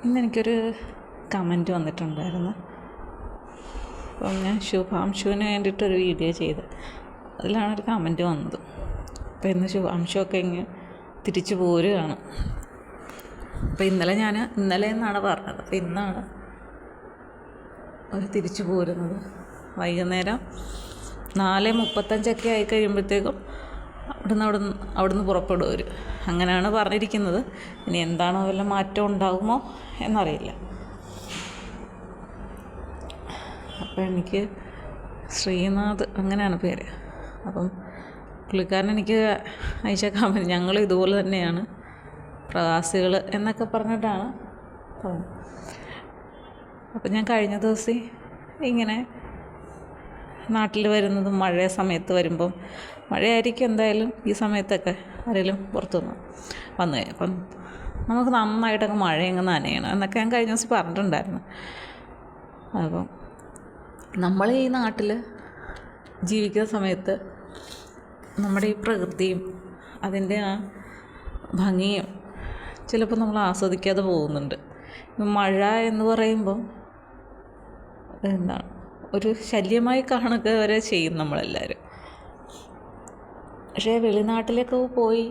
ഇന്നെനിക്കൊരു comment വന്നിട്ടുണ്ടായിരുന്നു. അപ്പം ഞാൻ ശുഭാംശുവിന് വേണ്ടിയിട്ടൊരു വീഡിയോ ചെയ്ത് അതിലാണൊരു കമൻറ്റ് വന്നത്. അപ്പോൾ ഇന്ന് ശുഭാംശുവൊക്കെ ഇങ്ങ് തിരിച്ചു പോരുകയാണ്. അപ്പോൾ ഇന്നലെ എന്നാണ് പറഞ്ഞത്. അപ്പോൾ ഇന്നാണ് അവർ തിരിച്ചു പോരുന്നത്. വൈകുന്നേരം 4:35 ആയി കഴിയുമ്പോഴത്തേക്കും അവിടുന്ന് പുറപ്പെടും അവർ. അങ്ങനെയാണ് പറഞ്ഞിരിക്കുന്നത്. ഇനി എന്താണോ വല്ല മാറ്റം ഉണ്ടാകുമോ എന്നറിയില്ല. അപ്പോൾ എനിക്ക് ശ്രീനാഥ് അങ്ങനെയാണ് പേര്. അപ്പം പുള്ളിക്കാരൻ എനിക്ക് അയച്ചേക്കാൻ പറ്റും. ഞങ്ങൾ ഇതുപോലെ തന്നെയാണ് പ്രവാസികൾ എന്നൊക്കെ പറഞ്ഞിട്ടാണ് തോന്നുന്നത്. അപ്പം ഞാൻ കഴിഞ്ഞ ദിവസം ഇങ്ങനെ നാട്ടിൽ വരുന്നതും മഴ സമയത്ത് വരുമ്പം മഴയായിരിക്കും എന്തായാലും ഈ സമയത്തൊക്കെ ആരെങ്കിലും പുറത്തുനിന്ന് വന്നു അപ്പം നമുക്ക് നന്നായിട്ടങ്ങ് മഴയങ്ങ് നനയണം എന്നൊക്കെ ഞാൻ കഴിഞ്ഞ ദിവസം പറഞ്ഞിട്ടുണ്ടായിരുന്നു. അപ്പം നമ്മൾ ഈ നാട്ടിൽ ജീവിക്കുന്ന സമയത്ത് നമ്മുടെ ഈ പ്രകൃതിയും അതിൻ്റെ ആ ഭംഗിയും ചിലപ്പോൾ നമ്മൾ ആസ്വദിക്കാതെ പോകുന്നുണ്ട്. മഴ എന്ന് പറയുമ്പം എന്താണ് ഒരു ശല്യമായി കാണുക വരെ ചെയ്യും നമ്മളെല്ലാവരും. പക്ഷേ വെളിനാട്ടിലേക്ക് പോയി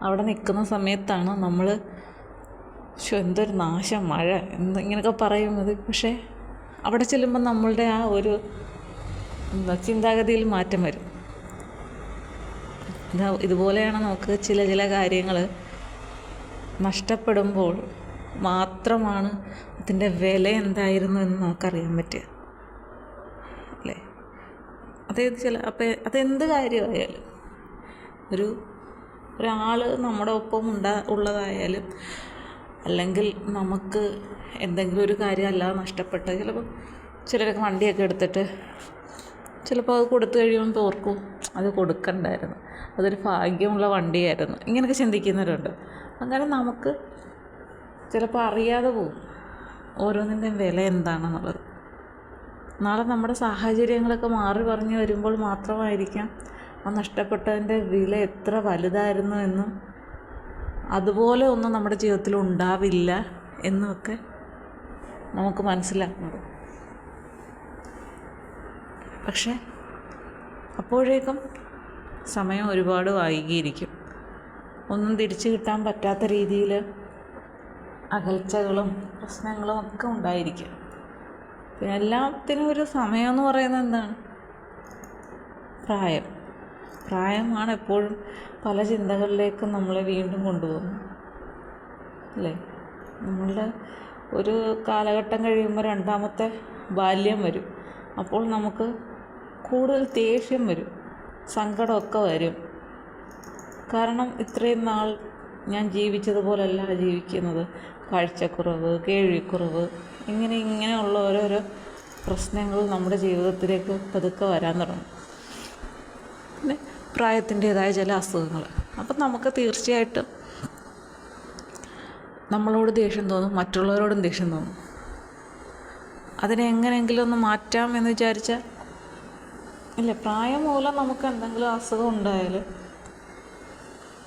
അവിടെ നിൽക്കുന്ന സമയത്താണ് നമ്മൾ എന്തൊരു നാശം മഴ ഇങ്ങനെയൊക്കെ പറയുന്നത്. പക്ഷേ അവിടെ ചെല്ലുമ്പോൾ നമ്മളുടെ ആ ഒരു ചിന്താഗതിയിൽ മാറ്റം വരും. ഇതുപോലെയാണ് നമുക്ക് ചില കാര്യങ്ങൾ നഷ്ടപ്പെടുമ്പോൾ മാത്രമാണ് അതിൻ്റെ വില എന്തായിരുന്നു എന്ന് നമുക്കറിയാൻ പറ്റുക അല്ലേ. അപ്പോൾ അതെന്ത് കാര്യമായാലും ഒരാൾ നമ്മുടെ ഒപ്പം ഉള്ളതായാലും അല്ലെങ്കിൽ നമുക്ക് എന്തെങ്കിലും ഒരു കാര്യം അല്ലാതെ നഷ്ടപ്പെട്ട ചിലപ്പോൾ ചിലരൊക്കെ വണ്ടിയൊക്കെ എടുത്തിട്ട് ചിലപ്പോൾ അത് കൊടുത്തു കഴിയുമ്പോൾ ഓർക്കും അത് കൊടുക്കണ്ടായിരുന്നു, അതൊരു ഭാഗ്യമുള്ള വണ്ടിയായിരുന്നു, ഇങ്ങനെയൊക്കെ ചിന്തിക്കുന്നവരുണ്ട്. അങ്ങനെ നമുക്ക് ചിലപ്പോൾ അറിയാതെ പോകും ഓരോന്നിൻ്റെയും വില എന്താണെന്നുള്ളത്. നാളെ നമ്മുടെ സാഹചര്യങ്ങളൊക്കെ മാറി പറഞ്ഞു വരുമ്പോൾ മാത്രമായിരിക്കാം ആ നഷ്ടപ്പെട്ടതിൻ്റെ വില എത്ര വലുതായിരുന്നു എന്നും അതുപോലെ ഒന്നും നമ്മുടെ ജീവിതത്തിൽ ഉണ്ടാവില്ല എന്നുമൊക്കെ നമുക്ക് മനസ്സിലാക്കുന്നത്. പക്ഷേ അപ്പോഴേക്കും സമയം ഒരുപാട് വൈകിയിരിക്കും. ഒന്നും തിരിച്ചു കിട്ടാൻ പറ്റാത്ത രീതിയിൽ അകൽച്ചകളും പ്രശ്നങ്ങളും ഒക്കെ ഉണ്ടായിരിക്കും. പിന്നെ എല്ലാത്തിനും ഒരു സമയമെന്ന് പറയുന്നത് എന്താണ്? പ്രായമാണ് എപ്പോഴും പല ചിന്തകളിലേക്കും നമ്മളെ വീണ്ടും കൊണ്ടുപോകുന്നത് അല്ലേ. നമ്മളുടെ ഒരു കാലഘട്ടം കഴിയുമ്പോൾ രണ്ടാമത്തെ ബാല്യം വരും. അപ്പോൾ നമുക്ക് കൂടുതൽ ദേഷ്യം വരും, സങ്കടമൊക്കെ വരും. കാരണം ഇത്രയും നാൾ ഞാൻ ജീവിച്ചതുപോലല്ല ജീവിക്കുന്നത്. കാഴ്ചക്കുറവ്, കേൾവിക്കുറവ്, ഇങ്ങനെയുള്ള ഓരോരോ പ്രശ്നങ്ങൾ നമ്മുടെ ജീവിതത്തിലേക്ക് പതുക്കെ വരാൻ തുടങ്ങും. പിന്നെ പ്രായത്തിൻ്റേതായ ചില അസുഖങ്ങൾ. അപ്പം നമുക്ക് തീർച്ചയായിട്ടും നമ്മളോട് ദേഷ്യം തോന്നും, മറ്റുള്ളവരോടും ദേഷ്യം തോന്നും. അതിനെ എങ്ങനെയെങ്കിലും ഒന്ന് മാറ്റാം എന്ന് വിചാരിച്ചാൽ ഇല്ല, പ്രായം മൂലം നമുക്ക് എന്തെങ്കിലും അസുഖം ഉണ്ടായാൽ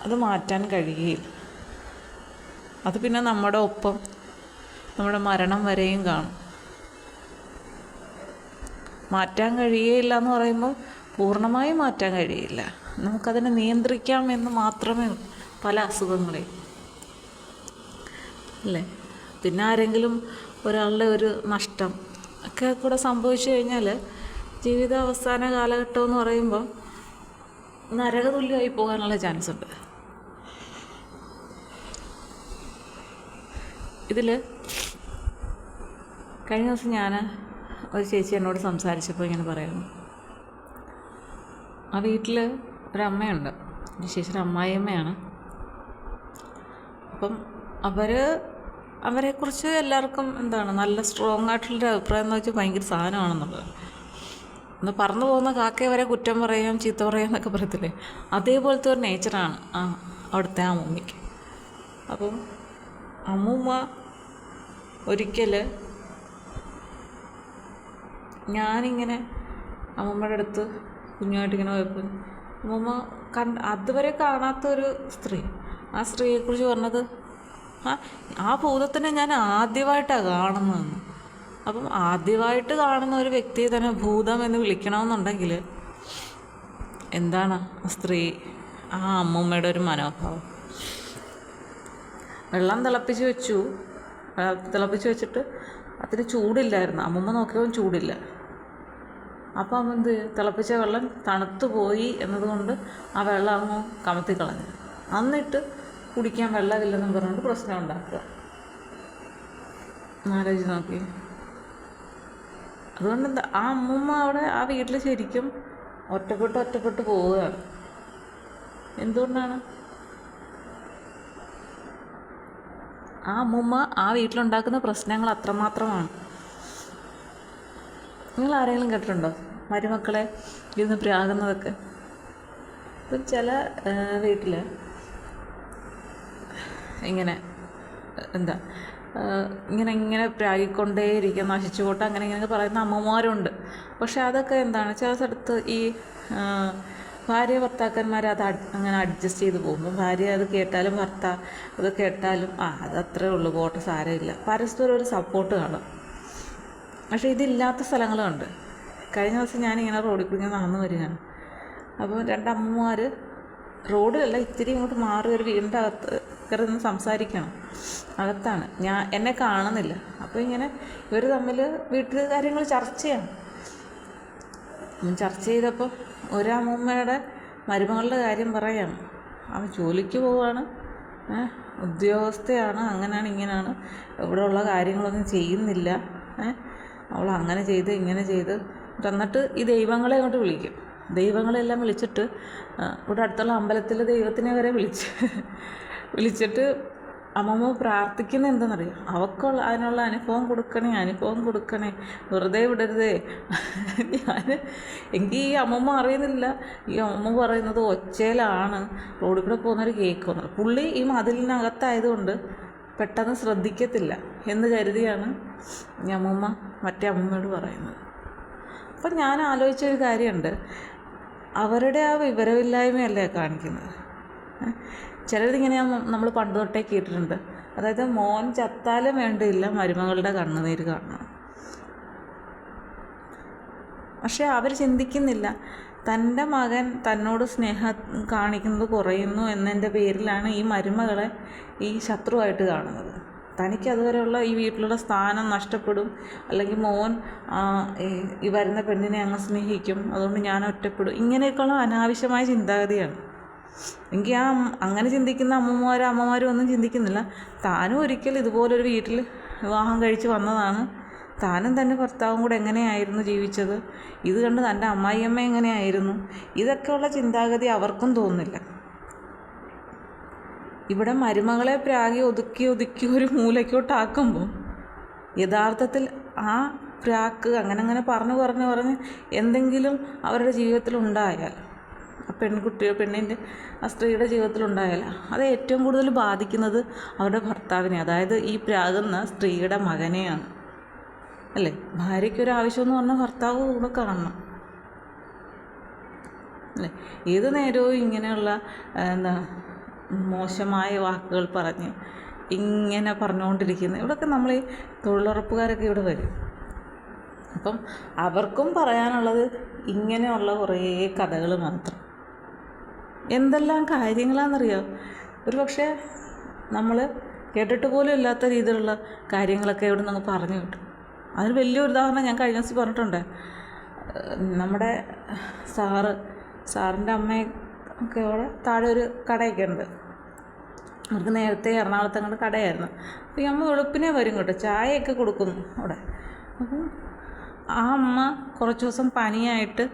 അത് മാറ്റാൻ കഴിയുകയില്ല. അത് പിന്നെ നമ്മുടെ ഒപ്പം നമ്മുടെ മരണം വരെയും കാണും. മാറ്റാൻ കഴിയുകയില്ല എന്ന് പറയുമ്പോൾ പൂർണ്ണമായും മാറ്റാൻ കഴിയില്ല. നമുക്കതിനെ നിയന്ത്രിക്കാം എന്ന് മാത്രമേ പല അസുഖങ്ങളെയും അല്ലേ. പിന്നെ ആരെങ്കിലും ഒരാളുടെ ഒരു നഷ്ടം ഒക്കെ കൂടെ സംഭവിച്ചു കഴിഞ്ഞാൽ ജീവിത അവസാന കാലഘട്ടം എന്ന് പറയുമ്പോൾ നരകതുല്യമായി പോകാനുള്ള ചാൻസ് ഉണ്ട്. ഇതിൽ കഴിഞ്ഞ ദിവസം ഞാൻ ഒരു ചേച്ചി എന്നോട് സംസാരിച്ചപ്പോൾ ഇങ്ങനെ പറയുന്നു. ആ വീട്ടിൽ ഒരമ്മയുണ്ട്, ഒരു ചേച്ചിയുടെ അമ്മായിയമ്മയാണ്. അപ്പം അവരെക്കുറിച്ച് എല്ലാവർക്കും നല്ല സ്ട്രോങ് ആയിട്ടുള്ളൊരു അഭിപ്രായം എന്ന് വെച്ചാൽ ഭയങ്കര സാധനമാണെന്നുള്ളത്. ഒന്ന് പറന്നു പോകുന്ന കാക്കയെ വരെ കുറ്റം പറയാം, ചീത്ത പറയാം എന്നൊക്കെ പറയത്തില്ലേ, അതേപോലത്തെ ഒരു നേച്ചറാണ് അവിടുത്തെ ആ അമ്മൂമ്മയ്ക്ക്. അപ്പം അമ്മൂമ്മ ഒരിക്കൽ ഞാനിങ്ങനെ അമ്മൂമ്മയുടെ അടുത്ത് കുഞ്ഞുമായിട്ടിങ്ങനെ പോയപ്പോൾ അമ്മൂമ്മ അതുവരെ കാണാത്തൊരു സ്ത്രീ, ആ സ്ത്രീയെക്കുറിച്ച് പറഞ്ഞത് ആ ആ ഭൂതത്തിനെ ഞാൻ ആദ്യമായിട്ടാണ് കാണുന്നതെന്ന്. അപ്പം ആദ്യമായിട്ട് കാണുന്ന ഒരു വ്യക്തിയെ തന്നെ ഭൂതം എന്ന് വിളിക്കണമെന്നുണ്ടെങ്കിൽ എന്താണ് സ്ത്രീ ആ അമ്മൂമ്മയുടെ ഒരു മനോഭാവം. വെള്ളം തിളപ്പിച്ച് വെച്ചിട്ട് അതിന് ചൂടില്ലായിരുന്നു. അമ്മൂമ്മ നോക്കിയപ്പോൾ ചൂടില്ല. അപ്പോൾ അമ്മ എന്ത് തിളപ്പിച്ച വെള്ളം തണുത്തു പോയി എന്നതുകൊണ്ട് ആ വെള്ളം അങ്ങ് കമത്തി കളഞ്ഞു. എന്നിട്ട് കുടിക്കാൻ വെള്ളമില്ലെന്നും പറഞ്ഞുകൊണ്ട് പ്രശ്നം ഉണ്ടാക്കുക. ആലോചിച്ച് നോക്കി. അതുകൊണ്ട് എന്താ ആ അമ്മൂമ്മ അവിടെ ആ വീട്ടിൽ ശരിക്കും ഒറ്റപ്പെട്ട് പോവുകയാണ്. എന്തുകൊണ്ടാണ്? ആ അമ്മൂമ്മ ആ വീട്ടിലുണ്ടാക്കുന്ന പ്രശ്നങ്ങൾ അത്രമാത്രമാണ്. നിങ്ങൾ ആരെങ്കിലും കേട്ടിട്ടുണ്ടോ മരുമക്കളെ ഇരുന്ന് പ്രാകുന്നതൊക്കെ? ഇപ്പം ചില വീട്ടിൽ ഇങ്ങനെ എന്താ ഇങ്ങനെ പ്രാഗിക്കൊണ്ടേയിരിക്കുക, നശിച്ചു പോട്ടെ, ഇങ്ങനെ പറയുന്ന അമ്മമാരുണ്ട്. പക്ഷെ അതൊക്കെ എന്താണ്, ചില സ്ഥലത്ത് ഈ ഭാര്യ ഭർത്താക്കന്മാർ അത് അങ്ങനെ അഡ്ജസ്റ്റ് ചെയ്ത് പോകുമ്പോൾ ഭാര്യ അത് കേട്ടാലും അത് കേട്ടാലും അത് അത്രേ ഉള്ളൂ, പോട്ടെ, സാരമില്ല, പരസ്പരം ഒരു സപ്പോർട്ട് കാണും. പക്ഷേ ഇതില്ലാത്ത സ്ഥലങ്ങളുണ്ട്. കഴിഞ്ഞ ദിവസം ഞാനിങ്ങനെ റോഡിൽ കൂടി നടന്നു വരികയാണ്. അപ്പോൾ രണ്ടമ്മമാർ റോഡിലല്ല, ഇത്തിരി ഇങ്ങോട്ട് മാറി ഒരു വീടിൻ്റെ അകത്ത് കയറി സംസാരിക്കണം. അകത്താണ്, എന്നെ കാണുന്നില്ല. അപ്പോൾ ഇങ്ങനെ ഇവർ തമ്മിൽ വീട്ടിൽ കാര്യങ്ങൾ ചർച്ച ചെയ്തപ്പോൾ ഒരമ്മൂമ്മയുടെ മരുമകളുടെ കാര്യം പറയാണ്. അവൻ ജോലിക്ക് പോവുകയാണ്, ഉദ്യോഗസ്ഥയാണ്, അങ്ങനെയാണ് ഇങ്ങനെയാണ്, ഇവിടെയുള്ള കാര്യങ്ങളൊന്നും ചെയ്യുന്നില്ല, അവൾ അങ്ങനെ ചെയ്ത് ഇങ്ങനെ ചെയ്ത്. എന്നിട്ട് ഈ ദൈവങ്ങളെ അങ്ങോട്ട് വിളിക്കും. ദൈവങ്ങളെല്ലാം വിളിച്ചിട്ട് ഇവിടെ അടുത്തുള്ള അമ്പലത്തിൽ ദൈവത്തിനെ വരെ വിളിച്ചിട്ട് അമ്മമ്മ പ്രാർത്ഥിക്കുന്നത് എന്താണെന്നറിയാം? അവൾക്കുള്ള അതിനുള്ള അനുഭവം കൊടുക്കണേ, വെറുതെ വിടരുതേ. എനിക്ക് ഈ അമ്മമ്മ അറിയുന്നില്ല, ഈ അമ്മമ്മ പറയുന്നത് ഒച്ചയിലാണ് റോഡിൽ കൂടെ പോകുന്നവർ കേൾക്കുന്നത്. പുള്ളി ഈ മതിലിനകത്തായതുകൊണ്ട് പെട്ടെന്ന് ശ്രദ്ധിക്കത്തില്ല എന്ന് കരുതിയാണ് ഈ അമ്മമ്മ മറ്റേ അമ്മമ്മയോട് പറയുന്നത്. അപ്പം ഞാൻ ആലോചിച്ചൊരു കാര്യമുണ്ട്, അവരുടെ ആ വിവരമില്ലായ്മയല്ലേ കാണിക്കുന്നത്. ചിലരിങ്ങനെ നമ്മൾ പണ്ട് തൊട്ടേ കേട്ടിട്ടുണ്ട്, അതായത് മോൻ ചത്താലും വേണ്ടിയില്ല മരുമകളുടെ കണ്ണുനീര് കാണണം. പക്ഷേ അവർ ചിന്തിക്കുന്നില്ല, തൻ്റെ മകൻ തന്നോട് സ്നേഹം കാണിക്കുന്നത് കുറയുന്നു എന്നതിൻ്റെ പേരിലാണ് ഈ മരുമകളെ ഈ ശത്രുവായിട്ട് കാണുന്നത്. തനിക്ക് അതുവരെയുള്ള ഈ വീട്ടിലുള്ള സ്ഥാനം നഷ്ടപ്പെടും, അല്ലെങ്കിൽ മോൻ ഈ വരുന്ന പെണ്ണിനെ അങ്ങ് സ്നേഹിക്കും, അതുകൊണ്ട് ഞാൻ ഒറ്റപ്പെടും, ഇങ്ങനെയൊക്കെയുള്ള അനാവശ്യമായ ചിന്താഗതിയാണ്. എങ്കിൽ അങ്ങനെ ചിന്തിക്കുന്ന അമ്മമാരും ഒന്നും ചിന്തിക്കുന്നില്ല. താനും ഒരിക്കൽ ഇതുപോലൊരു വീട്ടിൽ വിവാഹം കഴിച്ച് വന്നതാണ്. താനും തൻ്റെ ഭർത്താവും കൂടെ എങ്ങനെയായിരുന്നു ജീവിച്ചത്, ഇത് കണ്ട് തൻ്റെ അമ്മായിയമ്മ എങ്ങനെയായിരുന്നു, ഇതൊക്കെയുള്ള ചിന്താഗതി അവർക്കും തോന്നുന്നില്ല. ഇവിടെ മരുമകളെ പ്രാഗി ഒതുക്കി ഒരു മൂലയ്ക്കോട്ടാക്കുമ്പോൾ യഥാർത്ഥത്തിൽ ആ പ്രാക്ക് അങ്ങനെ പറഞ്ഞ് എന്തെങ്കിലും അവരുടെ ജീവിതത്തിൽ ഉണ്ടായാൽ, ആ പെണ്ണിൻ്റെ ആ സ്ത്രീയുടെ ജീവിതത്തിലുണ്ടായാൽ അത് ഏറ്റവും കൂടുതൽ ബാധിക്കുന്നത് അവരുടെ ഭർത്താവിനെ, അതായത് ഈ പ്രാകുന്ന സ്ത്രീയുടെ മകനെയാണ്. അല്ലേ? ഭാര്യയ്ക്കൊരു ആവശ്യമെന്ന് പറഞ്ഞാൽ ഭർത്താവ് കൂടെ കാണണം. അല്ലേ? ഏത് നേരവും ഇങ്ങനെയുള്ള മോശമായ വാക്കുകൾ പറഞ്ഞ് ഇങ്ങനെ പറഞ്ഞുകൊണ്ടിരിക്കുന്നത്. ഇവിടെയൊക്കെ നമ്മൾ ഈ തൊഴിലുറപ്പുകാരൊക്കെ ഇവിടെ വരും. അപ്പം അവർക്കും പറയാനുള്ളത് ഇങ്ങനെയുള്ള കുറേ കഥകൾ മാത്രം. എന്തെല്ലാം കാര്യങ്ങളാണെന്നറിയോ? ഒരു പക്ഷേ നമ്മൾ കേട്ടിട്ട് പോലും ഇല്ലാത്ത രീതിയിലുള്ള കാര്യങ്ങളൊക്കെ ഇവിടെ നിന്ന് പറഞ്ഞു കിട്ടും. അതിന് വലിയൊരു ഉദാഹരണം ഞാൻ കഴിഞ്ഞ ദിവസം പറഞ്ഞിട്ടുണ്ട്. നമ്മുടെ സാറിൻ്റെ അമ്മയൊക്കെ അവിടെ താഴെ ഒരു കടയൊക്കെ ഉണ്ട്. അവർക്ക് നേരത്തെ എറണാകുളത്ത് അങ്ങോട്ട് കടയായിരുന്നു. അപ്പോൾ ഈ അമ്മ വെളുപ്പിനെ വരും കേട്ടോ, ചായയൊക്കെ കൊടുക്കുന്നു അവിടെ. അപ്പം ആ അമ്മ കുറച്ച് ദിവസം പനിയായിട്ട്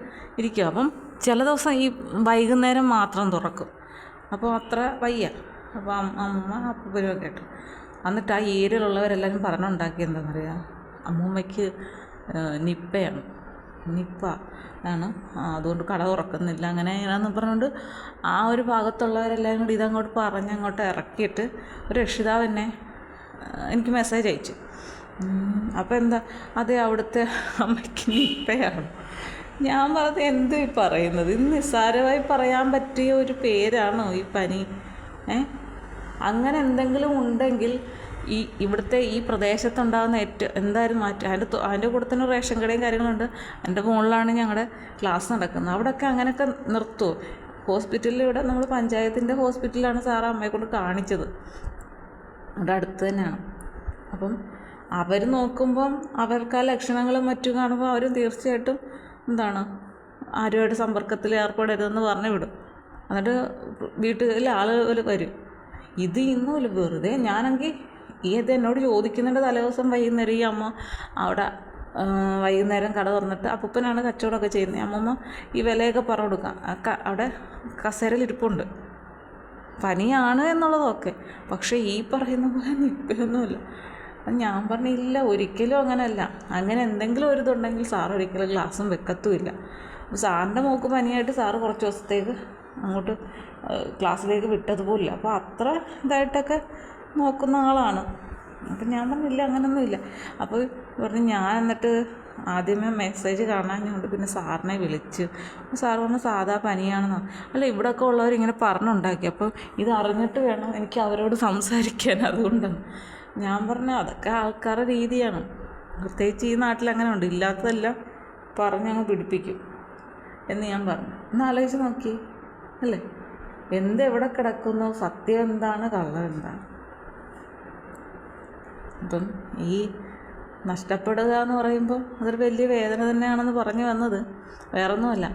ഇരിക്കും. അപ്പം ചില ദിവസം ഈ വൈകുന്നേരം മാത്രം തുറക്കും. അപ്പോൾ അത്ര വയ്യ. അപ്പോൾ അമ്മ അപ്പൂപ്പനും കേട്ടു. എന്നിട്ട് ആ ഏരിയയിലുള്ളവരെല്ലാവരും പറഞ്ഞുണ്ടാക്കി എന്താണെന്നറിയാം, അമ്മൂമ്മയ്ക്ക് നിപ്പ ആണ്, അതുകൊണ്ട് കട തുറക്കുന്നില്ല, അങ്ങനെയാണെന്ന് പറഞ്ഞുകൊണ്ട് ആ ഒരു ഭാഗത്തുള്ളവരെല്ലാവരും കൂടി ഇതങ്ങോട്ട് അങ്ങോട്ട് ഇറക്കിയിട്ട് ഒരു രക്ഷിതാവ് എനിക്ക് മെസ്സേജ് അയച്ചു. അപ്പോൾ എന്താ, അതെ അവിടുത്തെ അമ്മയ്ക്ക് നിപ്പയാണ്. ഞാൻ പറഞ്ഞത് എന്ത് പറയുന്നത്, ഇത് നിസ്സാരമായി പറയാൻ പറ്റിയ ഒരു പേരാണോ ഈ പനി? അങ്ങനെ എന്തെങ്കിലും ഉണ്ടെങ്കിൽ ഇവിടുത്തെ ഈ പ്രദേശത്തുണ്ടാകുന്ന എന്തായാലും മാറ്റം. അതിൻ്റെ കൂടെ തന്നെ റേഷൻ കടയും കാര്യങ്ങളുണ്ട്. എൻ്റെ മുകളിലാണ് ഞങ്ങളുടെ ക്ലാസ് നടക്കുന്നത്. അവിടെയൊക്കെ അങ്ങനെയൊക്കെ നിർത്തുമോ? ഹോസ്പിറ്റലിലൂടെ നമ്മൾ പഞ്ചായത്തിൻ്റെ ഹോസ്പിറ്റലിലാണ് സാറ് അമ്മയെ കൊണ്ട് കാണിച്ചത്. അവിടെ അടുത്ത് തന്നെയാണ്. അപ്പം അവർ നോക്കുമ്പം അവർക്ക് ആ ലക്ഷണങ്ങളും മറ്റും കാണുമ്പോൾ അവർ തീർച്ചയായിട്ടും ആരുമായിട്ട് സമ്പർക്കത്തിൽ ഏർപ്പെടരുതെന്ന് പറഞ്ഞു വിടും. എന്നിട്ട് വീട്ടിൽ ആളുകൾ വരും. ഇത് ഇന്നുമില്ല, വെറുതെ ഞാനെങ്കിൽ എന്നോട് ചോദിക്കുന്നുണ്ട്. തലേദിവസം വൈകുന്നേരം ഈ അമ്മ അവിടെ വൈകുന്നേരം കട തുറന്നിട്ട് അപ്പൂപ്പനാണ് കച്ചവടമൊക്കെ ചെയ്യുന്നത്. അമ്മമ്മ ഈ വിലയൊക്കെ പറഞ്ഞു കൊടുക്കാം. അവിടെ കസേരയിലിരിപ്പുണ്ട്. പനിയാണ് എന്നുള്ളതൊക്കെ, പക്ഷേ ഈ പറയുന്ന പോലെ നിൽപ്പിലൊന്നുമില്ല. ഞാൻ പറഞ്ഞില്ല, ഒരിക്കലും അങ്ങനെയല്ല. അങ്ങനെ എന്തെങ്കിലും ഒരു ഇതുണ്ടെങ്കിൽ സാറ് ഒരിക്കലും ക്ലാസ്സും വെക്കത്തുമില്ല. സാറിൻ്റെ മോൾക്ക് പനിയായിട്ട് സാറ് കുറച്ച് ദിവസത്തേക്ക് അങ്ങോട്ട് ക്ലാസ്സിലേക്ക് വിട്ടതുപോലില്ല. അപ്പോൾ അത്ര ഇതായിട്ടൊക്കെ നോക്കുന്ന ആളാണ്. അപ്പം ഞാൻ പറഞ്ഞില്ല, അങ്ങനെയൊന്നുമില്ല. അപ്പോൾ പറഞ്ഞു, ഞാൻ എന്നിട്ട് ആദ്യമേ മെസ്സേജ് കാണാഞ്ഞുകൊണ്ട് പിന്നെ സാറിനെ വിളിച്ച്. സാറ് പറഞ്ഞു സാധാ പനിയാണെന്നോ. അല്ല, ഇവിടെയൊക്കെ ഉള്ളവരിങ്ങനെ പറഞ്ഞുണ്ടാക്കി. അപ്പോൾ ഇത് അറിഞ്ഞിട്ട് വേണം എനിക്ക് അവരോട് സംസാരിക്കാൻ, അതുകൊണ്ടാണ്. ഞാൻ പറഞ്ഞു അതൊക്കെ ആൾക്കാരുടെ രീതിയാണ്. പ്രത്യേകിച്ച് ഈ നാട്ടിൽ അങ്ങനെ ഉണ്ട്. ഇല്ലാത്തതെല്ലാം പറഞ്ഞങ്ങ് പിടിപ്പിക്കും എന്ന് ഞാൻ പറഞ്ഞു. ഒന്ന് ആലോചിച്ച് നോക്കി അല്ലേ, എവിടെ കിടക്കുന്നു, സത്യം എന്താണ്, കള്ളം എന്താണ്? അപ്പം ഈ നഷ്ടപ്പെടുക എന്ന് പറയുമ്പോൾ അതൊരു വലിയ വേദന തന്നെയാണെന്ന് പറഞ്ഞു വന്നത് വേറൊന്നുമല്ല.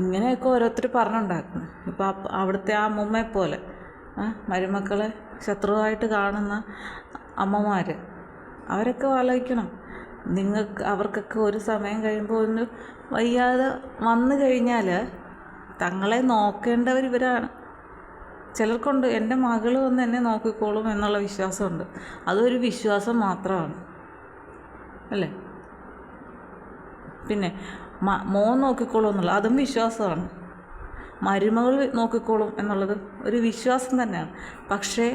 ഇങ്ങനെയൊക്കെ ഓരോരുത്തർ പറഞ്ഞുണ്ടാക്കുന്നു. ഇപ്പോൾ അവിടുത്തെ ആ അമ്മൂമ്മയെ പോലെ മരുമക്കളെ ശത്രുവായിട്ട് കാണുന്ന അമ്മമാർ, അവരൊക്കെ ആലോചിക്കണം. അവർക്കൊക്കെ ഒരു സമയം കഴിയുമ്പോൾ ഒന്ന് വയ്യാതെ വന്നു കഴിഞ്ഞാൽ തങ്ങളെ നോക്കേണ്ടവർ ഇവരാണ്. ചിലർക്കുണ്ട്, എൻ്റെ മകൾ വന്ന് എന്നെ നോക്കിക്കോളും എന്നുള്ള വിശ്വാസമുണ്ട്. അതൊരു വിശ്വാസം മാത്രമാണ് അല്ലേ. പിന്നെ മോൻ നോക്കിക്കോളും എന്നുള്ള അതും വിശ്വാസമാണ്. മരുമകൾ നോക്കിക്കോളും എന്നുള്ളത് ഒരു വിശ്വാസം തന്നെയാണ്. പക്ഷേ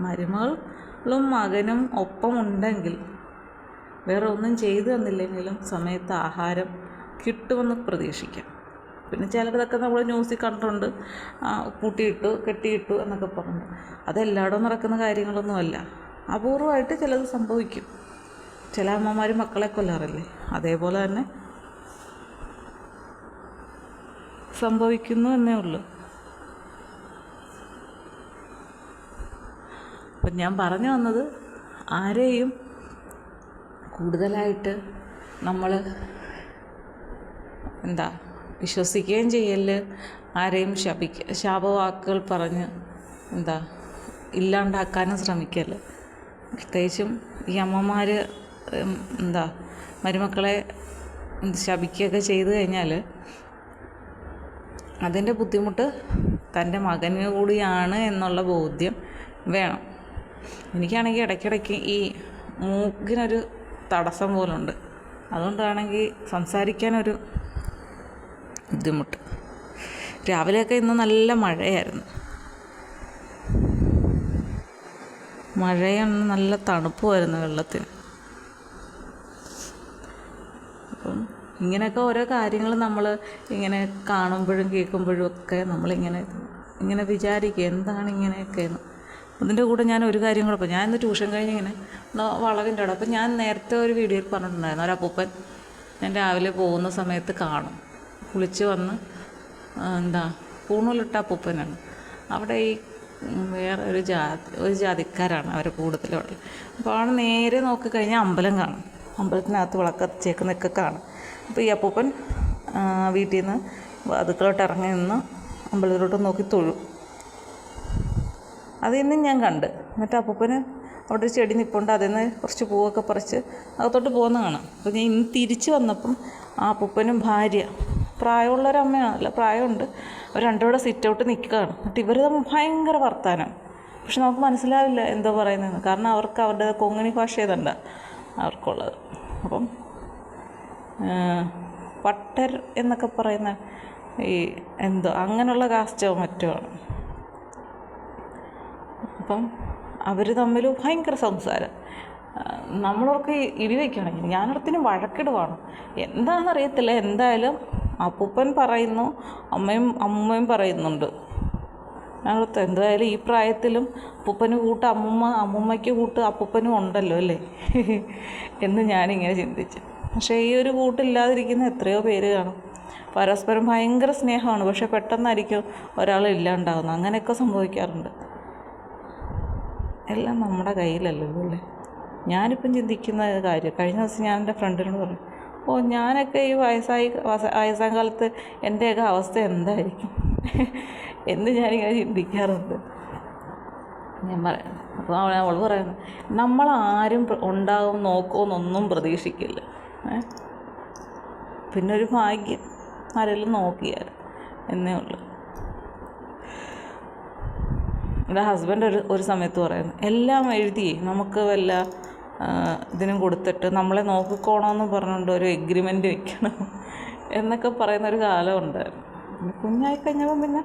മരുമകളും മകനും ഒപ്പം ഉണ്ടെങ്കിൽ, വേറെ ഒന്നും ചെയ്തു തന്നില്ലെങ്കിലും സമയത്ത് ആഹാരം കിട്ടുമെന്ന് പ്രതീക്ഷിക്കാം. പിന്നെ ചിലതൊക്കെ നമ്മൾ ന്യൂസിൽ കണ്ടിട്ടുണ്ട്, കൂട്ടിയിട്ടു കെട്ടിയിട്ടു എന്നൊക്കെ പറഞ്ഞു. അതെല്ലായിടവും നടക്കുന്ന കാര്യങ്ങളൊന്നുമല്ല. അപൂർവമായിട്ട് ചിലത് സംഭവിക്കും. ചില അമ്മമാർ മക്കളെ കൊല്ലാറില്ലേ, അതേപോലെ തന്നെ സംഭവിക്കുന്നു എന്നേ ഉള്ളൂ. അപ്പം ഞാൻ പറഞ്ഞു വന്നത്, ആരെയും കൂടുതലായിട്ട് നമ്മൾ വിശ്വസിക്കുകയും ചെയ്യല്, ആരെയും ശാപവാക്കുകൾ പറഞ്ഞ് ഇല്ലാണ്ടാക്കാനും ശ്രമിക്കല്. പ്രത്യേകിച്ചും ഈ അമ്മമാർ മരുമക്കളെ ശപിക്കുകയൊക്കെ ചെയ്തു കഴിഞ്ഞാൽ അതിൻ്റെ ബുദ്ധിമുട്ട് തൻ്റെ മകന് കൂടിയാണ് എന്നുള്ള ബോധ്യം വേണം. എനിക്കാണെങ്കിൽ ഇടയ്ക്കിടയ്ക്ക് ഈ മൂക്കിനൊരു തടസ്സം പോലുണ്ട്. അതുകൊണ്ടാണെങ്കിൽ സംസാരിക്കാനൊരു ബുദ്ധിമുട്ട്. രാവിലെയൊക്കെ ഇന്ന് നല്ല മഴയായിരുന്നു. മഴയാണ്, നല്ല തണുപ്പുമായിരുന്നു വെള്ളത്തിന്. അപ്പം ഇങ്ങനെയൊക്കെ ഓരോ കാര്യങ്ങൾ നമ്മൾ ഇങ്ങനെ കാണുമ്പോഴും കേൾക്കുമ്പോഴും ഒക്കെ നമ്മളിങ്ങനെ വിചാരിക്കുക എന്താണ് ഇങ്ങനെയൊക്കെയെന്ന്. അതിൻ്റെ കൂടെ ഞാൻ ഒരു കാര്യം കൂടെ ഞാൻ ഇന്ന് ട്യൂഷൻ കഴിഞ്ഞ് ഇങ്ങനെ വളവിൻ്റെ അവിടെ, അപ്പം ഞാൻ നേരത്തെ ഒരു വീഡിയോയിൽ പറഞ്ഞിട്ടുണ്ടായിരുന്നു, ഒരപ്പൂപ്പൻ ഞാൻ രാവിലെ പോകുന്ന സമയത്ത് കാണും. കുളിച്ച് വന്ന് പൂണൂലിട്ട അപ്പൂപ്പനാണ്. അവിടെ ഈ വേറെ ഒരു ജാതിക്കാരാണ് അവർ കൂടുതലുള്ളത്. അപ്പോൾ അവിടെ നേരെ നോക്കിക്കഴിഞ്ഞാൽ അമ്പലം കാണും. അമ്പലത്തിനകത്ത് വിളക്കത്തിച്ചേക്കുന്നതൊക്കെ കാണും. അപ്പോൾ ഈ അപ്പൂപ്പൻ വീട്ടിൽ നിന്ന് വാതുക്കളോട്ട് ഇറങ്ങി നിന്ന് അമ്പലത്തിലോട്ട് നോക്കി തൊഴും. അതിൽ ഞാൻ കണ്ട്. എന്നിട്ട് അപ്പൂപ്പന് അവിടെ ഒരു ചെടി നിൽപ്പുണ്ട്, അതിൽ നിന്ന് കുറച്ച് പൂവൊക്കെ പറിച്ച് അകത്തോട്ട് പോകുന്ന കാണാം. അപ്പോൾ ഞാൻ ഇന്ന് തിരിച്ച് വന്നപ്പം ആ അപ്പൂപ്പനും ഭാര്യ, പ്രായമുള്ളൊരമ്മയാണ്, പ്രായമുണ്ട്, അവർ രണ്ടുകൂടെ സിറ്റ് ഔട്ട് നിൽക്കുകയാണ്. എന്നിട്ട് ഇവർ തമ്മിൽ ഭയങ്കര വർത്താനം. പക്ഷെ നമുക്ക് മനസ്സിലാവില്ല എന്തോ പറയുന്നതെന്ന്, കാരണം അവർക്ക് അവരുടെ കൊങ്ങിണി ഭാഷ ഏതുണ്ട് അവർക്കുള്ളത്. അപ്പം പട്ടർ എന്നൊക്കെ പറയുന്ന ഈ അങ്ങനെയുള്ള കാസ്റ്റോ മറ്റോ ആണ്. അപ്പം അവർ തമ്മിൽ ഭയങ്കര സംസാരം. നമ്മളൊക്കെ ഇടി വയ്ക്കുകയാണെങ്കിൽ ഞാനൊടത്തിന് വഴക്കിടുവാണ്, എന്താണെന്നറിയത്തില്ല. എന്തായാലും അപ്പൂപ്പൻ പറയുന്നു, അമ്മയും പറയുന്നുണ്ട്. ഞങ്ങൾക്ക് എന്തായാലും ഈ പ്രായത്തിലും അപ്പൂപ്പന് കൂട്ട് അമ്മൂമ്മയ്ക്ക് കൂട്ട് അപ്പൂപ്പനും ഉണ്ടല്ലോ അല്ലേ എന്ന് ഞാനിങ്ങനെ ചിന്തിച്ചു. പക്ഷേ ഈ ഒരു കൂട്ടില്ലാതിരിക്കുന്ന എത്രയോ പേര് കാണും. പരസ്പരം ഭയങ്കര സ്നേഹമാണ്, പക്ഷെ പെട്ടെന്നായിരിക്കും ഒരാൾ ഇല്ലാണ്ടാവുന്നത്. അങ്ങനെയൊക്കെ സംഭവിക്കാറുണ്ട്. എല്ലാം നമ്മുടെ കയ്യിലല്ലോ അല്ലേ. ഞാനിപ്പം ചിന്തിക്കുന്ന കാര്യം, കഴിഞ്ഞ ദിവസം ഞാൻ എൻ്റെ ഫ്രണ്ടിനോട് പറഞ്ഞു, ഞാനൊക്കെ ഈ വയസ്സാം കാലത്ത് എൻ്റെയൊക്കെ അവസ്ഥ എന്തായിരിക്കും എന്ന് ഞാനിങ്ങനെ ചിന്തിക്കാറുണ്ട്. ഞാൻ പറയാം. അപ്പോൾ അവൾ പറയുന്നത്, നമ്മളാരും ഉണ്ടാവും നോക്കുമെന്നൊന്നും പ്രതീക്ഷിക്കില്ല. പിന്നെ ഒരു ഭാഗ്യം ആരെങ്കിലും നോക്കിയാൽ എന്നേ ഉള്ളൂ. എൻ്റെ ഹസ്ബൻഡ് ഒരു സമയത്ത് പറയുന്നു, എല്ലാം എഴുതി നമുക്ക് വല്ല ഇതിനും കൊടുത്തിട്ട് നമ്മളെ നോക്കിക്കോണമെന്ന് പറഞ്ഞുകൊണ്ട് ഒരു എഗ്രിമെൻ്റ് വെക്കണം എന്നൊക്കെ പറയുന്നൊരു കാലം ഉണ്ടായിരുന്നു. പിന്നെ കുഞ്ഞായി കഴിഞ്ഞപ്പോൾ പിന്നെ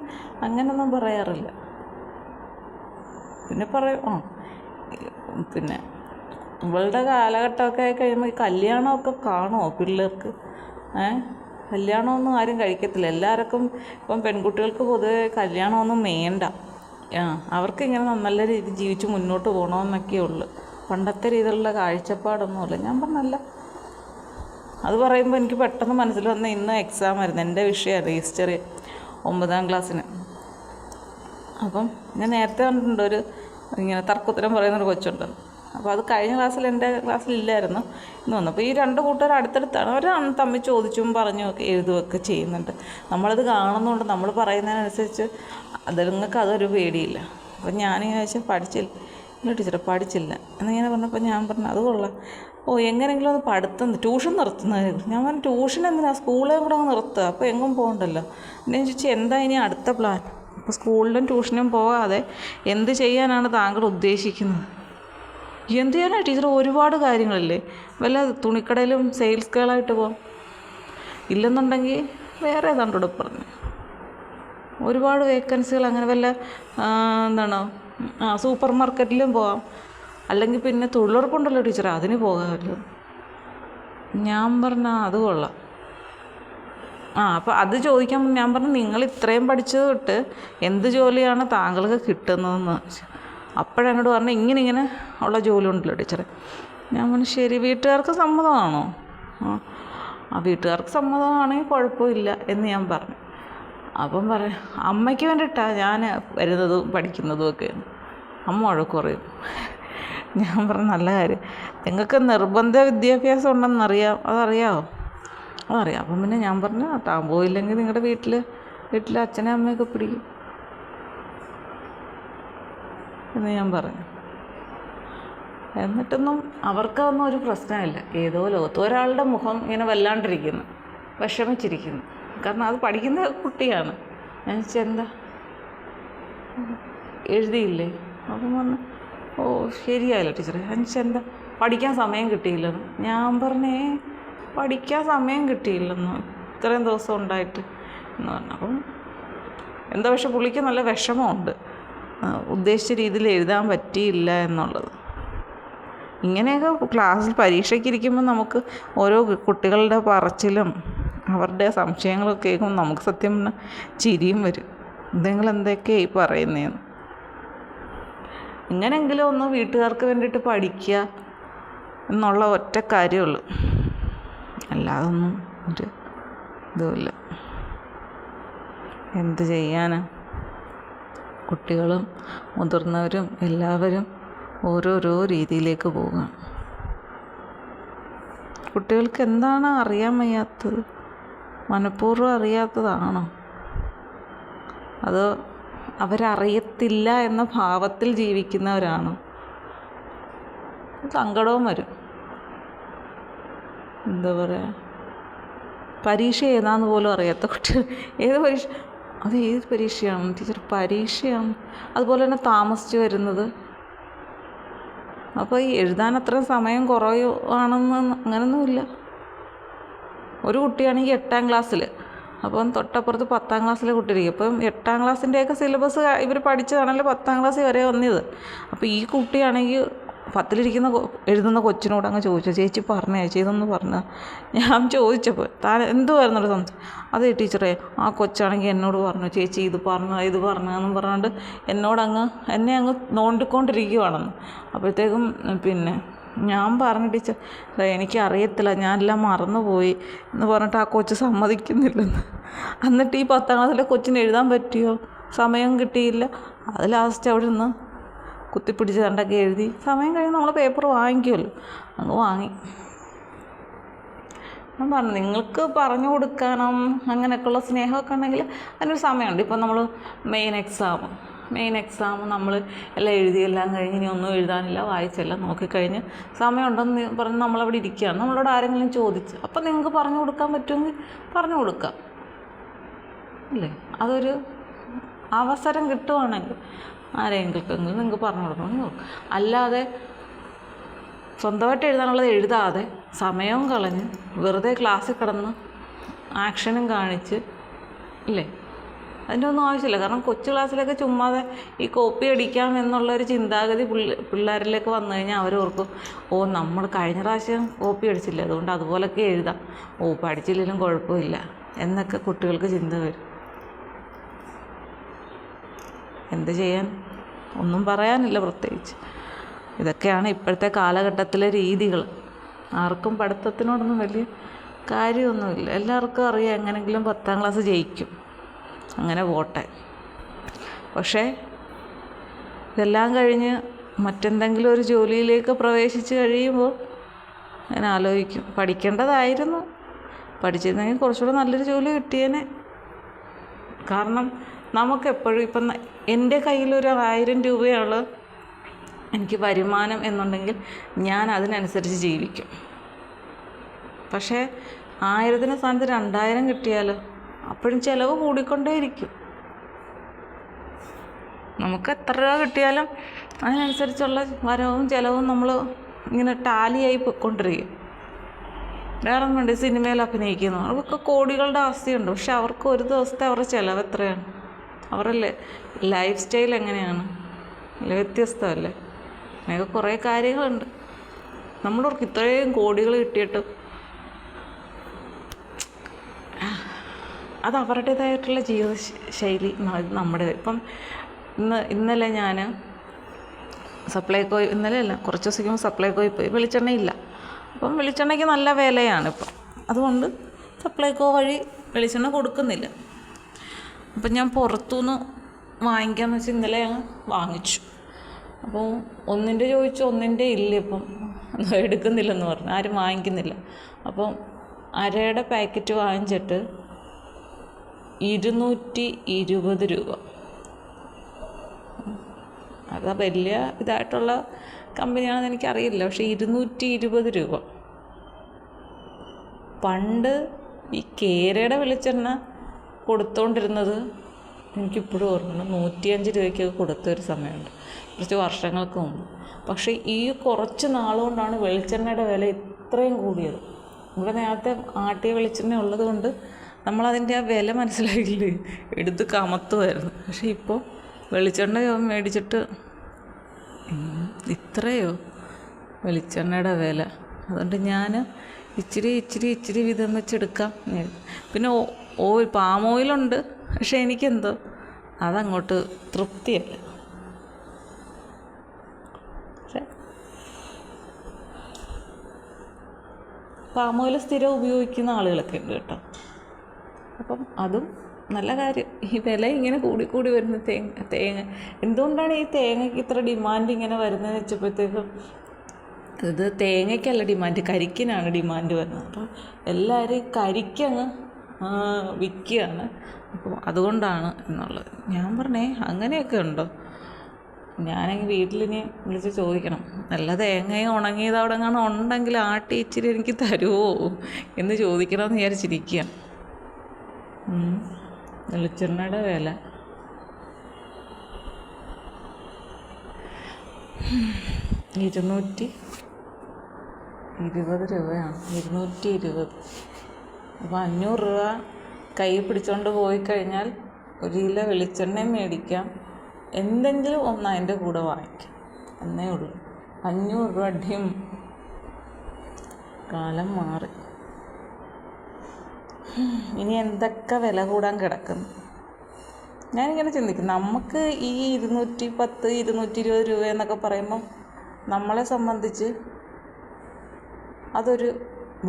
അങ്ങനെയൊന്നും പറയാറില്ല. പിന്നെ പറയും പിന്നെ ഇവളുടെ കാലഘട്ടമൊക്കെ ആയി കഴിയുമ്പോൾ ഈ കല്യാണമൊക്കെ കാണുമോ പിള്ളേർക്ക്? കല്യാണമൊന്നും ആരും കഴിക്കത്തില്ല. എല്ലാവർക്കും ഇപ്പം പെൺകുട്ടികൾക്ക് പൊതുവെ കല്യാണമൊന്നും വേണ്ട. അവർക്കിങ്ങനെ നല്ല രീതിയിൽ ജീവിച്ച് മുന്നോട്ട് പോകണമെന്നൊക്കെ ഉള്ളു. പണ്ടത്തെ രീതിയിലുള്ള കാഴ്ചപ്പാടൊന്നുമില്ല. ഞാൻ പറഞ്ഞല്ല. അത് പറയുമ്പോൾ എനിക്ക് പെട്ടെന്ന് മനസ്സിൽ വന്ന ഇന്ന് എക്സാം ആയിരുന്നു. എൻ്റെ വിഷയമായിരുന്നു ഹിസ്റ്ററി 9ാം ക്ലാസ്സിന്. അപ്പം ഞാൻ നേരത്തെ കണ്ടിട്ടുണ്ട് ഇങ്ങനെ തർക്കുത്തരം പറയുന്നൊരു കൊച്ചുണ്ട്. അപ്പോൾ അത് കഴിഞ്ഞ ക്ലാസ്സിൽ എൻ്റെ ക്ലാസ്സിലില്ലായിരുന്നു. ഇന്ന് വന്നു. അപ്പോൾ ഈ 2 കൂട്ടുകാർ അടുത്തടുത്താണ്. അവർ തമ്മിൽ ചോദിച്ചും പറഞ്ഞും ഒക്കെ എഴുതുകയൊക്കെ ചെയ്യുന്നുണ്ട്. നമ്മളത് കാണുന്നതുകൊണ്ട് നമ്മൾ പറയുന്നതിനനുസരിച്ച് നിങ്ങൾക്ക് അതൊരു പേടിയില്ല. അപ്പം ഞാനിങ്ങനെ വെച്ചാൽ ഇല്ല ടീച്ചറെ പഠിച്ചില്ല എന്നിങ്ങനെ പറഞ്ഞപ്പോൾ ഞാൻ പറഞ്ഞു, അത് കൊള്ളാം. എങ്ങനെയെങ്കിലും ഒന്ന് പഠിത്തം ട്യൂഷൻ നിർത്തുന്നത്. ഞാൻ പറഞ്ഞു, ട്യൂഷൻ എന്തിനാണ്, സ്കൂളിൽ കൂടെ അങ്ങ് നിർത്തുക, അപ്പോൾ എങ്ങും പോകണ്ടല്ലോ. എന്നെ ചോദിച്ചാൽ എന്താ ഇനി അടുത്ത പ്ലാൻ? അപ്പോൾ സ്കൂളിലും ട്യൂഷനും പോകാതെ എന്ത് ചെയ്യാനാണ് താങ്കൾ ഉദ്ദേശിക്കുന്നത്? എന്ത് ചെയ്യാനാണ് ടീച്ചർ? ഒരുപാട് കാര്യങ്ങളില്ലേ. വല്ല തുണിക്കടയിലും സെയിൽസ് ഗേളായിട്ട് പോകാം, ഇല്ലെന്നുണ്ടെങ്കിൽ വേറെ ഏതാണ്ടോടെ പറഞ്ഞു ഒരുപാട് വേക്കൻസികൾ അങ്ങനെ വല്ല സൂപ്പർ മാർക്കറ്റിലും പോകാം. അല്ലെങ്കിൽ പിന്നെ തൊഴിലുറപ്പുണ്ടല്ലോ ടീച്ചർ, അതിന് പോകാമല്ലോ. ഞാൻ പറഞ്ഞ അത് കൊള്ളാം. അപ്പോൾ അത് ചോദിക്കാൻ ഞാൻ പറഞ്ഞു, നിങ്ങൾ ഇത്രയും പഠിച്ചത് തൊട്ട് എന്ത് ജോലിയാണ് താങ്കൾക്ക് കിട്ടുന്നതെന്ന്. അപ്പോഴെന്നോട് പറഞ്ഞു, ഇങ്ങനെ ഉള്ള ജോലി ഉണ്ടല്ലോ ടീച്ചറെ. ഞാൻ പറഞ്ഞു, ശരി, വീട്ടുകാർക്ക് സമ്മതമാണോ? വീട്ടുകാർക്ക് സമ്മതമാണെങ്കിൽ കുഴപ്പമില്ല എന്ന് ഞാൻ പറഞ്ഞു. അപ്പം പറയാം, അമ്മയ്ക്ക് വേണ്ടിയിട്ടാണ് ഞാൻ വരുന്നതും പഠിക്കുന്നതും ഒക്കെ. അമ്മ വഴക്ക് പറയും. ഞാൻ പറഞ്ഞു, നല്ല കാര്യം, നിങ്ങൾക്ക് നിർബന്ധ വിദ്യാഭ്യാസം ഉണ്ടെന്നറിയാം, അതറിയാമോ? അതറിയാം. അപ്പം പിന്നെ ഞാൻ പറഞ്ഞു, താൻ പോയില്ലെങ്കിൽ നിങ്ങളുടെ വീട്ടിലെ അച്ഛനെ അമ്മയൊക്കെ പിടിക്കും എന്ന് ഞാൻ പറഞ്ഞു. എന്നിട്ടൊന്നും അവർക്കതൊന്നും ഒരു പ്രശ്നമില്ല. ഏതോ ലോകത്ത് ഒരാളുടെ മുഖം ഇങ്ങനെ വല്ലാണ്ടിരിക്കുന്നു, വിഷമിച്ചിരിക്കുന്നു. കാരണം അത് പഠിക്കുന്ന കുട്ടിയാണ്. ഞാൻ ചോദിച്ചാൽ എന്താ എഴുതിയില്ലേ? അപ്പം പറഞ്ഞു, ശരിയായില്ല ടീച്ചറെ. ഞാൻ ചോദിച്ചാൽ എന്താ പഠിക്കാൻ സമയം കിട്ടിയില്ലെന്ന്. ഞാൻ പറഞ്ഞേ, പഠിക്കാൻ സമയം കിട്ടിയില്ലെന്ന് ഇത്രയും ദിവസം ഉണ്ടായിട്ട് എന്ന് പറഞ്ഞു. അപ്പം എന്താ, പക്ഷെ പുള്ളിക്ക് നല്ല വിഷമമുണ്ട്, ഉദ്ദേശിച്ച രീതിയിൽ എഴുതാൻ പറ്റിയില്ല എന്നുള്ളത്. ഇങ്ങനെയൊക്കെ ക്ലാസ്സിൽ പരീക്ഷയ്ക്ക് ഇരിക്കുമ്പോൾ നമുക്ക് ഓരോ കുട്ടികളുടെ പറച്ചിലും അവരുടെ സംശയങ്ങളൊക്കെ കേൾക്കുമ്പോൾ നമുക്ക് സത്യം പറഞ്ഞാൽ ചിരിയും വരും. നിങ്ങൾ എന്തൊക്കെയായി പറയുന്നതെന്ന്. എങ്ങനെയെങ്കിലും ഒന്ന് വീട്ടുകാർക്ക് വേണ്ടിയിട്ട് പഠിക്കുക എന്നുള്ള ഒറ്റ കാര്യമുള്ളൂ, അല്ലാതൊന്നും ഒരു ഇതുമില്ല. എന്ത് ചെയ്യാനാ? കുട്ടികളും മുതിർന്നവരും എല്ലാവരും ഓരോരോ രീതിയിലേക്ക് പോവുകയാണ്. കുട്ടികൾക്ക് എന്താണ് അറിയാൻ വയ്യാത്തത്? മനഃപൂർവ്വം അറിയാത്തതാണോ? അതോ അവരറിയത്തില്ല എന്ന ഭാവത്തിൽ ജീവിക്കുന്നവരാണോ? സങ്കടവും വരും. എന്താ പറയുക, പരീക്ഷ ഏതാന്ന് പോലും അറിയാത്ത കുട്ടികൾ. ഏത് പരീക്ഷ? അത് ഏത് പരീക്ഷയാണ് ടീച്ചർ? പരീക്ഷയാണ്. അതുപോലെ തന്നെ താമസിച്ച് വരുന്നത്. അപ്പോൾ ഈ എഴുതാൻ അത്രയും സമയം കുറവാണെന്ന് അങ്ങനൊന്നുമില്ല. ഒരു കുട്ടിയാണെങ്കിൽ 8ാം ക്ലാസ്സിൽ, അപ്പം തൊട്ടപ്പുറത്ത് 10ാം ക്ലാസ്സിലെ കുട്ടിയിരിക്കും. അപ്പം 8ാം ക്ലാസ്സിൻ്റെയൊക്കെ സിലബസ് ഇവർ പഠിച്ചതാണല്ലോ 10ാം ക്ലാസ്സിൽ വരെ വന്നത്. അപ്പോൾ ഈ കുട്ടിയാണെങ്കിൽ 10ലിരിക്കുന്ന എഴുതുന്ന കൊച്ചിനോട് അങ്ങ് ചോദിച്ചു, ചേച്ചി പറഞ്ഞ ചേച്ചി ഇതൊന്ന് പറഞ്ഞ. ഞാൻ ചോദിച്ചപ്പോൾ താൻ എന്തുവായിരുന്നല്ലോ സംശയം. അതേ ടീച്ചറേ, ആ കൊച്ചാണെങ്കിൽ എന്നോട് പറഞ്ഞു ചേച്ചി ഇത് പറഞ്ഞെന്നും പറഞ്ഞുകൊണ്ട് എന്നെ അങ്ങ് നോണ്ടിക്കൊണ്ടിരിക്കുവാണെന്ന്. അപ്പോഴത്തേക്കും പിന്നെ ഞാൻ പറഞ്ഞു, ടീച്ചർ എനിക്കറിയത്തില്ല, ഞാനെല്ലാം മറന്നുപോയി എന്ന് പറഞ്ഞിട്ട് ആ കൊച്ച് സമ്മതിക്കുന്നില്ലെന്ന്. എന്നിട്ട് ഈ 10ാം ക്ലാസ്സിലെ കൊച്ചിന് എഴുതാൻ പറ്റിയോ? സമയം കിട്ടിയില്ല. അത് ലാസ്റ്റ് അവിടെ നിന്ന് കുത്തിപ്പിടിച്ച് കണ്ടൊക്കെ എഴുതി. സമയം കഴിഞ്ഞ് നമ്മൾ പേപ്പർ വാങ്ങിക്കുമല്ലോ, അങ്ങ് വാങ്ങി. ഞാൻ പറഞ്ഞു, നിങ്ങൾക്ക് പറഞ്ഞു കൊടുക്കണം അങ്ങനെയൊക്കെയുള്ള സ്നേഹമൊക്കെ ഉണ്ടെങ്കിൽ അതിനൊരു സമയമുണ്ട്. ഇപ്പം നമ്മൾ മെയിൻ എക്സാം നമ്മൾ എല്ലാം എഴുതിയെല്ലാം കഴിഞ്ഞ് ഇനി ഒന്നും എഴുതാനില്ല, വായിച്ചെല്ലാം നോക്കിക്കഴിഞ്ഞ് സമയമുണ്ടെന്ന് പറഞ്ഞ് നമ്മളവിടെ ഇരിക്കുകയാണ്. നമ്മളോട് ആരെങ്കിലും ചോദിച്ച് അപ്പം നിങ്ങൾക്ക് പറഞ്ഞു കൊടുക്കാൻ പറ്റുമെങ്കിൽ പറഞ്ഞു കൊടുക്കാം അല്ലേ? അതൊരു അവസരം കിട്ടുവാണെങ്കിൽ ആരെങ്കിലും നിങ്ങൾക്ക് പറഞ്ഞു കൊടുക്കണമെങ്കിൽ നോക്കാം. അല്ലാതെ സ്വന്തമായിട്ട് എഴുതാനുള്ളത് എഴുതാതെ സമയവും കളഞ്ഞ് വെറുതെ ക്ലാസ്സിൽ കിടന്ന് ആക്ഷനും കാണിച്ച് ഇല്ലേ, അതിൻ്റെ ഒന്നും ആവശ്യമില്ല. കാരണം കൊച്ചു ക്ലാസ്സിലൊക്കെ ചുമ്മാതെ ഈ കോപ്പി അടിക്കാം എന്നുള്ളൊരു ചിന്താഗതി പിള്ളേരിലേക്ക് വന്നു കഴിഞ്ഞാൽ അവരോർക്കും, നമ്മൾ കഴിഞ്ഞ പ്രാവശ്യം കോപ്പി അടിച്ചില്ല, അതുകൊണ്ട് അതുപോലൊക്കെ എഴുതാം, പഠിച്ചില്ലെങ്കിലും കുഴപ്പമില്ല എന്നൊക്കെ കുട്ടികൾക്ക് ചിന്ത വരും. എന്ത് ചെയ്യാൻ, ഒന്നും പറയാനില്ല പ്രത്യേകിച്ച്. ഇതൊക്കെയാണ് ഇപ്പോഴത്തെ കാലഘട്ടത്തിലെ രീതികൾ. ആർക്കും പഠിത്തത്തിനോടൊന്നും വലിയ കാര്യമൊന്നുമില്ല. എല്ലാവർക്കും അറിയാം എങ്ങനെയെങ്കിലും 10ാം ക്ലാസ് ജയിക്കും, അങ്ങനെ പോട്ടെ. പക്ഷേ ഇതെല്ലാം കഴിഞ്ഞ് മറ്റെന്തെങ്കിലും ഒരു ജോലിയിലേക്ക് പ്രവേശിച്ച് കഴിയുമ്പോൾ ഞാൻ ആലോചിക്കും, പഠിക്കേണ്ടതായിരുന്നു, പഠിച്ചിരുന്നെങ്കിൽ കുറച്ചുകൂടെ നല്ലൊരു ജോലി കിട്ടിയേനെ. കാരണം നമുക്കെപ്പോഴും ഇപ്പം എൻ്റെ കയ്യിലൊരു 1000 രൂപയാണ് എനിക്ക് വരുമാനം എന്നുണ്ടെങ്കിൽ ഞാൻ അതിനനുസരിച്ച് ജീവിക്കും. പക്ഷേ 1000ത്തിന് സ്ഥാനത്ത് 2000 കിട്ടിയാലോ, അപ്പോഴും ചിലവ് കൂടിക്കൊണ്ടേയിരിക്കും. നമുക്ക് എത്ര രൂപ കിട്ടിയാലും അതിനനുസരിച്ചുള്ള വരവും ചിലവും നമ്മൾ ഇങ്ങനെ ടാലിയായി പോയിക്കൊണ്ടിരിക്കും. വേറെ വേണ്ടി സിനിമയിൽ അഭിനയിക്കുന്നു, അവർക്കൊക്കെ കോടികളുടെ ആസ്തിയുണ്ട്. പക്ഷെ അവർക്ക് ഒരു ദിവസത്തെ അവരുടെ ചിലവ് എത്രയാണ്? അവരുടെ ലൈഫ് സ്റ്റൈൽ എങ്ങനെയാണ്? അല്ല, വ്യത്യസ്തമല്ലേ? അങ്ങനെയൊക്കെ കുറേ കാര്യങ്ങളുണ്ട്. നമ്മളവർക്ക് ഇത്രയും കോടികൾ കിട്ടിയിട്ട് അത് അവരുടേതായിട്ടുള്ള ജീവിത ശൈലി, നമ്മുടെ. ഇപ്പം ഇന്നലെ ഞാൻ കുറച്ച് ദിവസം സപ്ലൈകോയിൽ പോയി. വെളിച്ചെണ്ണയില്ല. അപ്പം വെളിച്ചെണ്ണയ്ക്ക് നല്ല വിലയാണ് ഇപ്പം. അതുകൊണ്ട് സപ്ലൈകോ വഴി വെളിച്ചെണ്ണ കൊടുക്കുന്നില്ല. അപ്പം ഞാൻ പുറത്തുനിന്ന് വാങ്ങിക്കാമെന്ന് വെച്ചാൽ ഇന്നലെ ഞങ്ങൾ വാങ്ങിച്ചു. അപ്പോൾ ഒന്നിൻ്റെ ചോദിച്ചു, ഒന്നിൻ്റെ ഇല്ല, ഇപ്പം എടുക്കുന്നില്ലെന്ന് പറഞ്ഞു, ആരും വാങ്ങിക്കുന്നില്ല. അപ്പം അരയുടെ പാക്കറ്റ് വാങ്ങിച്ചിട്ട് 220 രൂപ. അത് വലിയ ഇതായിട്ടുള്ള കമ്പനിയാണെന്ന് എനിക്കറിയില്ല, പക്ഷേ 220 രൂപ. പണ്ട് ഈ കേരയുടെ വെളിച്ചെണ്ണ കൊടുത്തുകൊണ്ടിരുന്നത് എനിക്കിപ്പോഴും ഓർമ്മയുണ്ട്, 105 രൂപയ്ക്കൊക്കെ കൊടുത്തൊരു സമയമുണ്ട്, കുറച്ച് വർഷങ്ങൾക്ക് മുമ്പ്. പക്ഷേ ഈ കുറച്ച് നാളുകൊണ്ടാണ് വെളിച്ചെണ്ണയുടെ വില ഇത്രയും കൂടിയത്. ഇവിടെ നേരത്തെ ആട്ടിയ വെളിച്ചെണ്ണ ഉള്ളത് കൊണ്ട് നമ്മളതിൻ്റെ ആ വില മനസ്സിലാക്കില്ലേ, എടുത്ത് കമത്തുമായിരുന്നു. പക്ഷേ ഇപ്പോൾ വെളിച്ചെണ്ണ മേടിച്ചിട്ട് ഇത്രയോ വെളിച്ചെണ്ണയുടെ വില. അതുകൊണ്ട് ഞാൻ ഇച്ചിരി വീതം വെച്ചെടുക്കാം. പിന്നെ പാം ഓയിലുണ്ട്, പക്ഷേ എനിക്കെന്തോ അതങ്ങോട്ട് തൃപ്തിയല്ല. പക്ഷേ പാം ഓയിൽ സ്ഥിരം ഉപയോഗിക്കുന്ന ആളുകളൊക്കെ ഉണ്ട് കേട്ടോ. അപ്പം അതും നല്ല കാര്യം. ഈ വില ഇങ്ങനെ കൂടി വരുന്ന തേങ്ങ എന്തുകൊണ്ടാണ് ഈ തേങ്ങയ്ക്ക് ഇത്ര ഡിമാൻഡ് ഇങ്ങനെ വരുന്നതെന്ന് വെച്ചപ്പോഴത്തേക്കും, ഇത് തേങ്ങയ്ക്കല്ല ഡിമാൻഡ്, കരിക്കിനാണ് ഡിമാൻഡ് വരുന്നത്. അപ്പം എല്ലാവരും കരിക്കങ്ങ് വിൽക്കുകയാണ്. അപ്പോൾ അതുകൊണ്ടാണ് എന്നുള്ളത്. ഞാൻ പറഞ്ഞേ, അങ്ങനെയൊക്കെ ഉണ്ടോ? ഞാനെങ്കിൽ വീട്ടിലിനി വിളിച്ച് ചോദിക്കണം, നല്ല തേങ്ങയും ഉണങ്ങിയത് അവിടെ എങ്ങാനും ഉണ്ടെങ്കിൽ ആട്ടി ഇച്ചിരി എനിക്ക് തരുമോ എന്ന് ചോദിക്കണമെന്ന് വിചാരിച്ചിരിക്കുക. വെളിച്ചെണ്ണയുടെ വില 220 രൂപയാണ്. 220. അപ്പോൾ 500 രൂപ കൈ പിടിച്ചുകൊണ്ട് പോയി കഴിഞ്ഞാൽ 1 കിലോ വെളിച്ചെണ്ണയും മേടിക്കാം, എന്തെങ്കിലും ഒന്ന് അതിൻ്റെ കൂടെ വാങ്ങിക്കാം എന്നേ ഉള്ളൂ. 500 രൂപ അടിയും. കാലം മാറി. ഇനി എന്തൊക്കെ വില കൂടാൻ കിടക്കുന്നു. ഞാനിങ്ങനെ ചിന്തിക്കും, നമുക്ക് ഈ 210 220 രൂപ എന്നൊക്കെ പറയുമ്പം നമ്മളെ സംബന്ധിച്ച് അതൊരു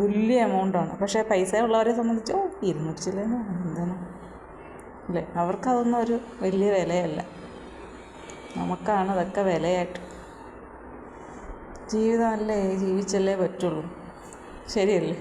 വലിയ എമൗണ്ടാണ്. പക്ഷേ പൈസ ഉള്ളവരെ സംബന്ധിച്ച് 200 ചില്ലറ എന്താണ് അല്ലേ, അവർക്കതൊന്നും ഒരു വലിയ വിലയല്ല. നമുക്കാണ് അതൊക്കെ വിലയായിട്ട്. ജീവിതമല്ലേ, ജീവിച്ചല്ലേ പറ്റുള്ളൂ. ശരിയല്ലേ?